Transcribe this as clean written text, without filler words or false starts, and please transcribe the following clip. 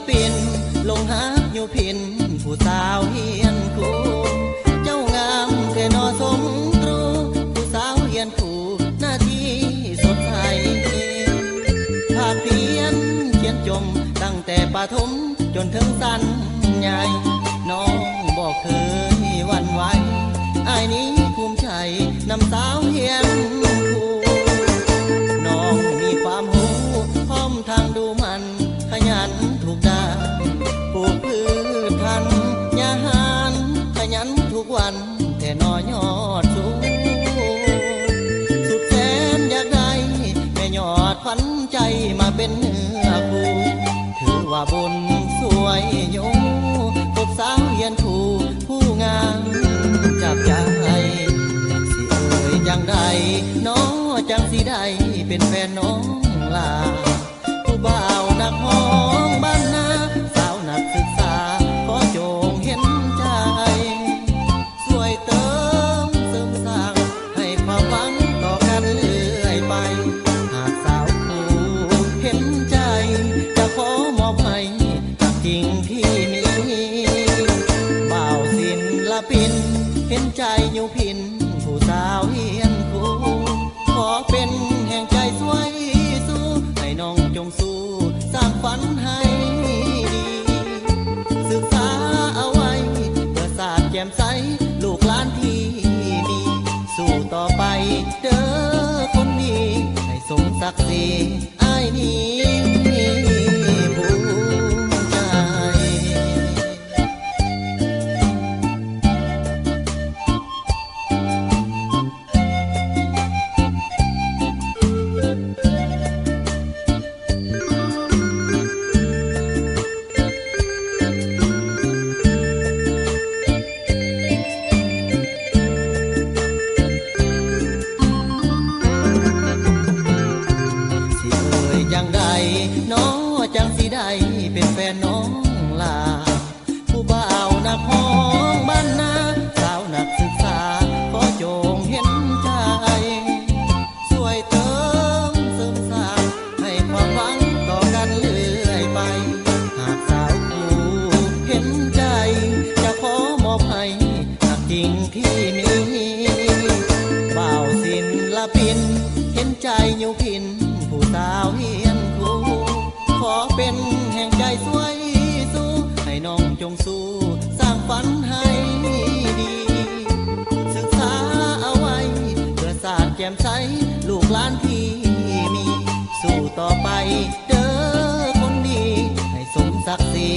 ปินลงหักอยู่พินผู้สาวเฮียนคูเจ้างามแค่นอสมตรูผู้สาวเฮียนคูหน้าที่สดใสภาคเพียนเขียนจมตั้งแต่ประถมจนถึงสั้นใหญ่น้องบอกเคยหวั่นไหวอ้ายนี้ภูมิใจนำสาวเฮียนคูน้องมีความหูพร้อมทางดูมันขยันถูกด้านปลูกพืชพันธุ์ยาหารขยันทุกวันแต่น้อยอดสูงสุดแสนอยากได้แม่ยอดขวัญใจมาเป็นเนื้อคู่ถือว่าบุญสวยโยพบสาวเฮียนคู่ผู้งามจับใจสิเอ่ยจังใดน้องจังสิได้เป็นแฟนน้องลาผู้บ่าวนักห้องบ้านนาสาวนักศึกษาขอจงเห็นใจช่วยเติมเสริมสร้างให้ความหวังต่อกันเรื่อยไปหากสาวผู้เห็นใจจะขอมอบให้กับจริงที่มีบ่าวศิลปินเห็นใจอยู่พินผู้สาวเฮียนคู่ขอเป็นแห่งใจสวยสู้ให้น้องจงสู้สร้างฝันให้ดีศึกษาเอาไว้เพื่อศาสตร์แจ่มใสลูกหลานที่มีสู้ต่อไปเด้อคนดีให้สมศักดิ์ศรีอ้ายนี้ภูมิใจจังใดน้องจังสิได้เป็นแฟนน้องลาผู้บ่าวนักห้องบ้านนาสาวนักศึกษาขอจงเห็นใจช่วยเติมเสริมสร้างให้ความหวังต่อกันเรื่อยไปหากสาวผู้เห็นใจจะขอมอบให้หากจริงที่มีบ่าวศิลปินเห็นใจอยู่พินผู้สาวเฮียนคู่ขอเป็นแห่งใจสวยสู้ให้น้องจงสู้สร้างฝันให้ดีศึกษาเอาไว้เพื่อศาสตร์แจ่มใสลูกหลานที่มีสู้ต่อไปเด้อคนดีให้สมศักดิ์ศรี